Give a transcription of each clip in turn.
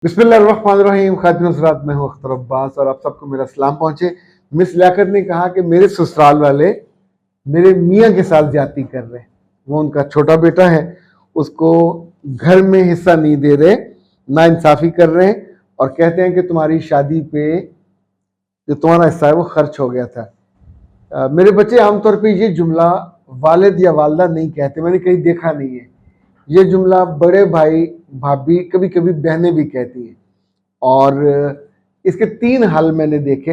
बिस्मिल्लाहिर्रहमानिर्रहीम। खातिन हज़रात, मैं हूँ अख्तर अब्बास और आप सबको मेरा सलाम पहुँचे। मिस लियाकत ने कहा कि मेरे ससुराल वाले मेरे मियाँ के साथ ज्यादती कर रहे हैं। वो उनका छोटा बेटा है, उसको घर में हिस्सा नहीं दे रहे, ना इंसाफ़ी कर रहे हैं और कहते हैं कि तुम्हारी शादी पे जो तुम्हारा हिस्सा है वो खर्च हो गया था। मेरे बच्चे आमतौर पे ये जुमला वालिद या वालदा नहीं कहते, मैंने कहीं देखा नहीं है। ये जुमला बड़े भाई भाभी, कभी कभी बहनें भी कहती हैं। और इसके तीन हल मैंने देखे।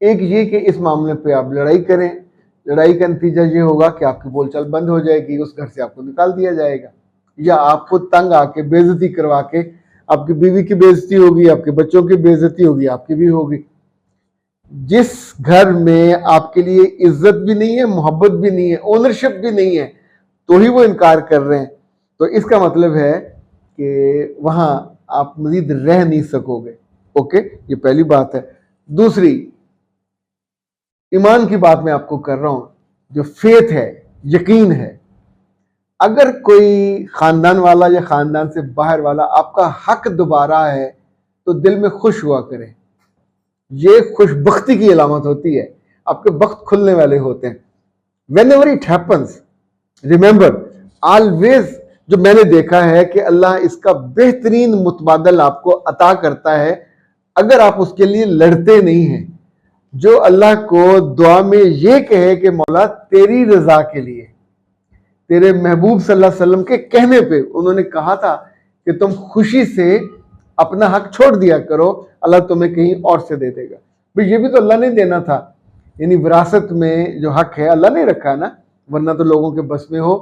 एक ये कि इस मामले पे आप लड़ाई करें, लड़ाई का नतीजा ये होगा कि आपकी बोलचाल बंद हो जाएगी, उस घर से आपको निकाल दिया जाएगा, या आपको तंग आके बेइज्जती करवा के आपकी बीवी की बेइज्जती होगी, आपके बच्चों की बेइज्जती होगी, आपकी भी होगी। जिस घर में आपके लिए इज्जत भी नहीं है, मोहब्बत भी नहीं है, ओनरशिप भी नहीं है, तो ही वो इनकार कर रहे हैं, तो इसका मतलब है कि वहां आप मजीद रह नहीं सकोगे। ओके, ये पहली बात है। दूसरी, ईमान की बात मैं आपको कर रहा हूं, जो फेथ है, यकीन है। अगर कोई खानदान वाला या खानदान से बाहर वाला आपका हक दोबारा है तो दिल में खुश हुआ करें। ये खुशबख्ती की अलामत होती है, आपके वक्त खुलने वाले होते हैं। Whenever it happens, remember always, जो मैंने देखा है कि अल्लाह इसका बेहतरीन मुतबादल आपको अता करता है अगर आप उसके लिए लड़ते नहीं हैं। जो अल्लाह को दुआ में ये कहे कि मौला तेरी रजा के लिए, तेरे महबूब सल्लल्लाहु अलैहि वसल्लम के कहने पे उन्होंने कहा था कि तुम खुशी से अपना हक छोड़ दिया करो, अल्लाह तुम्हें कहीं और से दे देगा। भाई ये भी तो अल्लाह ने देना था, यानी विरासत में जो हक है अल्लाह ने रखा ना, वरना तो लोगों के बस में हो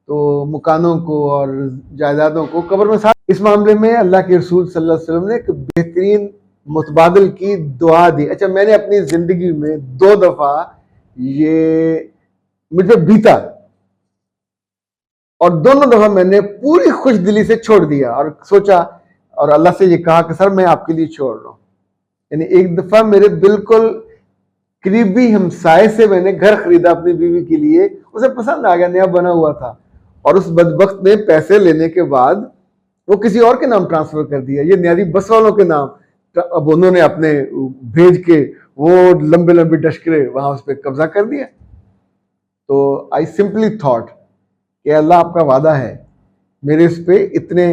तो मकानों को और जायदादों को कब्र में साथ। इस मामले में अल्लाह के रसूल सल्लल्लाहु अलैहि वसल्लम ने एक बेहतरीन मुतबादल की दुआ दी। अच्छा, मैंने अपनी जिंदगी में 2 दफा ये मुझे बीता और दोनों दफा मैंने पूरी खुश दिली से छोड़ दिया और सोचा और अल्लाह से ये कहा कि सर मैं आपके लिए छोड़ रहा हूं। यानी एक दफा मेरे बिल्कुल करीबी हमसाए से मैंने घर खरीदा अपनी बीवी के लिए, उसे पसंद आ गया, नया बना हुआ था, और उस बदबख्त ने पैसे लेने के बाद वो किसी और के नाम ट्रांसफर कर दिया, ये न्यारी बस वालों के नाम। अब उन्होंने अपने भेज के वो लंबे लंबे डशकरे वहां उस पर कब्जा कर दिया। तो आई सिंपली थॉट कि अल्लाह आपका वादा है, मेरे इस पे इतने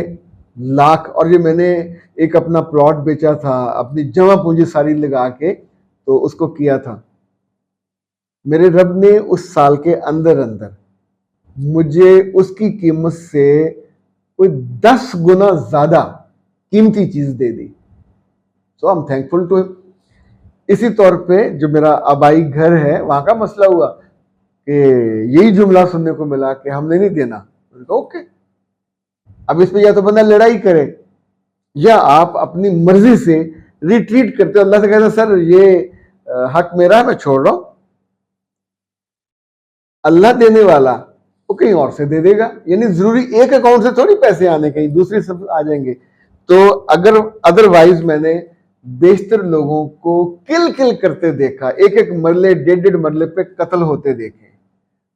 लाख, और ये मैंने एक अपना प्लॉट बेचा था अपनी जमा पूंजी सारी लगा के, तो उसको किया था। मेरे रब ने उस साल के अंदर अंदर मुझे उसकी कीमत से कोई 10 गुना ज्यादा कीमती चीज दे दी। So I am thankful to him. इसी तौर पे जो मेरा आबाई घर है, वहां का मसला हुआ कि यही जुमला सुनने को मिला कि हमने नहीं देना। ओके, अब इस पे या तो बंदा लड़ाई करे या आप अपनी मर्जी से रिट्रीट करते हो, अल्लाह से कहते सर ये हक मेरा है, मैं छोड़ रहा हूं। अल्लाह देने वाला वो कहीं और से दे देगा, यानी जरूरी एक अकाउंट से थोड़ी पैसे आने, कहीं दूसरे सब आ जाएंगे। तो अगर अदरवाइज मैंने बेशतर लोगों को किल किल करते देखा, एक एक मरले, 1.5 मरले पे कत्ल होते देखे,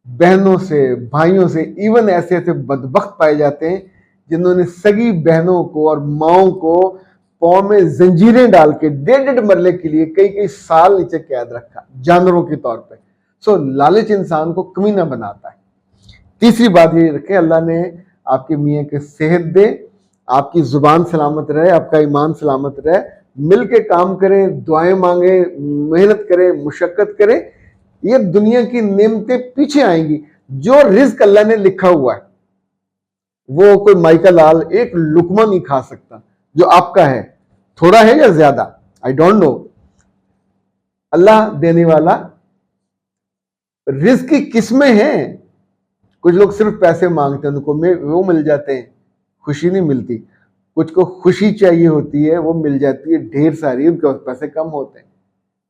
बहनों से, भाइयों से। इवन ऐसे ऐसे बदबख्त पाए जाते हैं जिन्होंने सगी बहनों को और माओं को पांव में जंजीरें डाल के 1.5 मरले के लिए कई कई साल नीचे कैद रखा, जानवरों के तौर पे। सो लालच इंसान को कमीना बनाता है। तीसरी बात ये रखें, अल्लाह ने आपके मियाँ के सेहत दे, आपकी जुबान सलामत रहे, आपका ईमान सलामत रहे, मिल के काम करें, दुआएं मांगे, मेहनत करें, मुशक्कत करें। ये दुनिया की नेमतें पीछे आएंगी। जो रिज्क अल्लाह ने लिखा हुआ है वो कोई माइका लाल एक लुकमा नहीं खा सकता। जो आपका है, थोड़ा है या ज्यादा, आई डोंट नो, अल्लाह देने वाला। रिज्क की किस्में हैं, कुछ लोग सिर्फ पैसे मांगते हैं, उनको वो मिल जाते हैं, खुशी नहीं मिलती। कुछ को खुशी चाहिए होती है, वो मिल जाती है ढेर सारी, उनके पास पैसे कम होते हैं।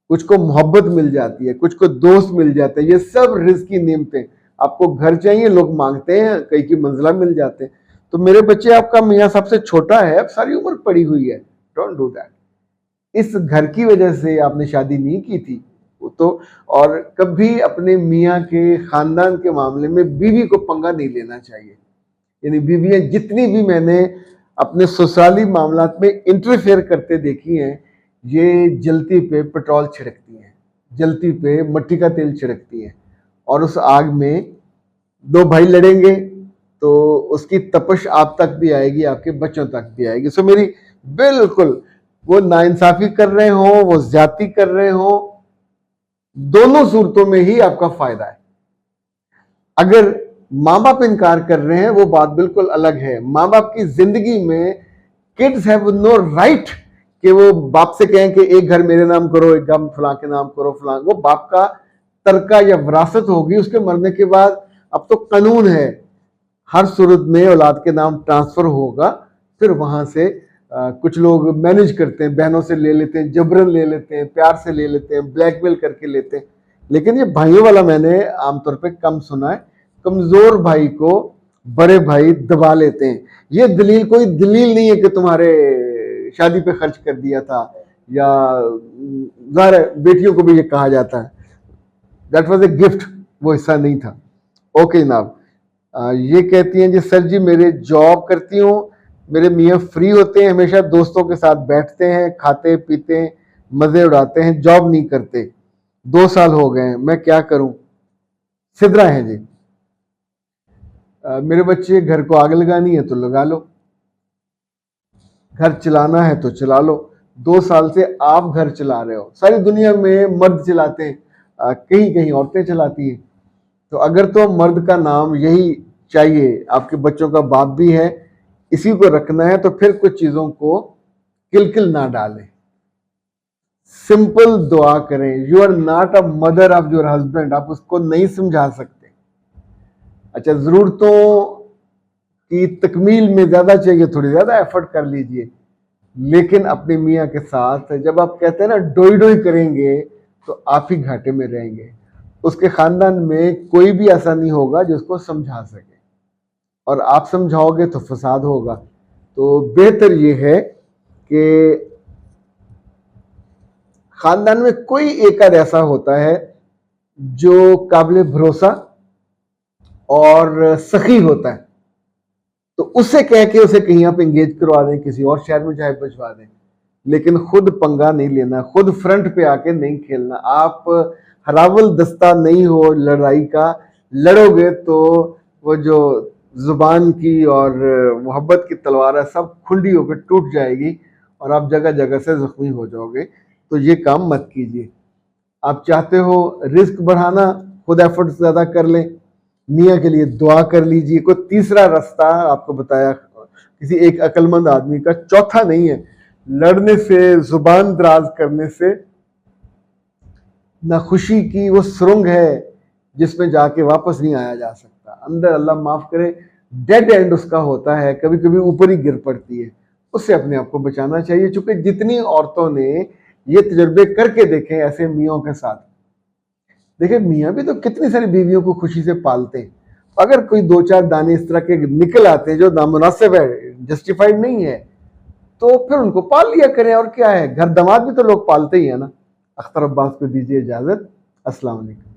कुछ को मोहब्बत मिल जाती है, कुछ को दोस्त मिल जाते हैं। ये सब रिज्क की नेमतें। आपको घर चाहिए, लोग मांगते हैं, कई की मंजिला मिल जाते हैं। तो मेरे बच्चे, आपका मियाँ सबसे छोटा है, अब सारी उम्र पड़ी हुई है, डोंट डू दैट। इस घर की वजह से आपने शादी नहीं की थी तो, और कभी अपने मियाँ के खानदान के मामले में बीवी को पंगा नहीं लेना चाहिए। यानी बीवियां जितनी भी मैंने अपने ससुराली मामलात में इंटरफेयर करते देखी हैं। ये जलती पे पेट्रोल छिड़कती हैं, जलती पे मट्टी का तेल छिड़कती हैं, और उस आग में दो भाई लड़ेंगे तो उसकी तपश आप तक भी आएगी, आपके बच्चों तक भी आएगी। सो मेरी बिल्कुल, वो नाइंसाफी कर रहे हो, वो ज्यादती कर रहे हो, दोनों सूरतों में ही आपका फायदा है। अगर माँ बाप इनकार कर रहे हैं वो बात बिल्कुल अलग है। माँ बाप की जिंदगी में किड्स हैव नो राइट कि वो बाप से कहें कि एक घर मेरे नाम करो, एक घर फलां के नाम करो, फलां। वो बाप का तरका या विरासत होगी उसके मरने के बाद। अब तो कानून है, हर सूरत में औलाद के नाम ट्रांसफर होगा। फिर वहां से कुछ लोग मैनेज करते हैं, बहनों से ले लेते हैं, जबरन ले लेते हैं, प्यार से ले लेते हैं, ब्लैकमेल करके लेते हैं। लेकिन ये भाइयों वाला मैंने आमतौर पे कम सुना है। कमजोर भाई को बड़े भाई दबा लेते हैं। ये दलील कोई दलील नहीं है कि तुम्हारे शादी पे खर्च कर दिया था, या ज़ाहिर है बेटियों को भी ये कहा जाता है दैट वाज ए गिफ्ट, वो हिस्सा नहीं था। ओके जनाब, ये कहती हैं जी सर जी मेरे जॉब करती हूँ, मेरे मियाँ फ्री होते हैं, हमेशा दोस्तों के साथ बैठते हैं, खाते पीते हैं, मजे उड़ाते हैं, जॉब नहीं करते, 2 साल हो गए हैं, मैं क्या करूं? सिदरा है जी। मेरे बच्चे, घर को आग लगानी है तो लगा लो, घर चलाना है तो चला लो। 2 साल से आप घर चला रहे हो, सारी दुनिया में मर्द चलाते हैं, कहीं कहीं औरतें चलाती हैं। तो अगर तो मर्द का नाम यही चाहिए, आपके बच्चों का बाप भी है, इसी को रखना है, तो फिर कुछ चीजों को किलकिल ना डालें, सिंपल दुआ करें। You are not a mother of your husband, आप उसको नहीं समझा सकते। अच्छा, जरूरतों की तकमील में ज्यादा चाहिए, थोड़ी ज्यादा एफर्ट कर लीजिए, लेकिन अपने मियाँ के साथ जब आप कहते हैं ना डोई डोई करेंगे तो आप ही घाटे में रहेंगे। उसके खानदान में कोई भी ऐसा नहीं होगा जिसको समझा सके, और आप समझाओगे तो फसाद होगा। तो बेहतर यह है कि खानदान में कोई एक आध ऐसा होता है जो काबिल भरोसा और सखी होता है, तो उससे कह के उसे कहीं आप एंगेज करवा दें, किसी और शहर में चाहे भिजवा दें, लेकिन खुद पंगा नहीं लेना, खुद फ्रंट पे आके नहीं खेलना। आप हरावल दस्ता नहीं हो लड़ाई का, लड़ोगे तो वो जो जुबान की और मोहब्बत की तलवार है सब खुंडी होकर टूट जाएगी और आप जगह जगह से जख्मी हो जाओगे। तो ये काम मत कीजिए। आप चाहते हो रिस्क बढ़ाना, खुद एफर्ट ज्यादा कर लें, मियाँ के लिए दुआ कर लीजिए। कोई तीसरा रास्ता आपको बताया किसी एक अक्लमंद आदमी का, चौथा नहीं है। लड़ने से, जुबान दराज करने से ना खुशी की वो सुरंग है जिसमें जाके वापस नहीं आया जा सकता। अंदर अल्लाह माफ करे डेड एंड उसका होता है, कभी कभी ऊपर ही गिर पड़ती है। उससे अपने आप को बचाना चाहिए, चूंकि जितनी औरतों ने ये तजुर्बे करके देखे ऐसे मियों के साथ, देखिए मियाँ भी तो कितनी सारी बीवियों को खुशी से पालते हैं। अगर कोई 2-4 दाने इस तरह के निकल आते हैं जो नामुनासिब है, जस्टिफाइड नहीं है, तो फिर उनको पाल लिया करें। और क्या है, घर दामाद भी तो लोग पालते ही है ना। अख्तर अब्बास को दीजिए इजाजत। अस्सलाम वालेकुम।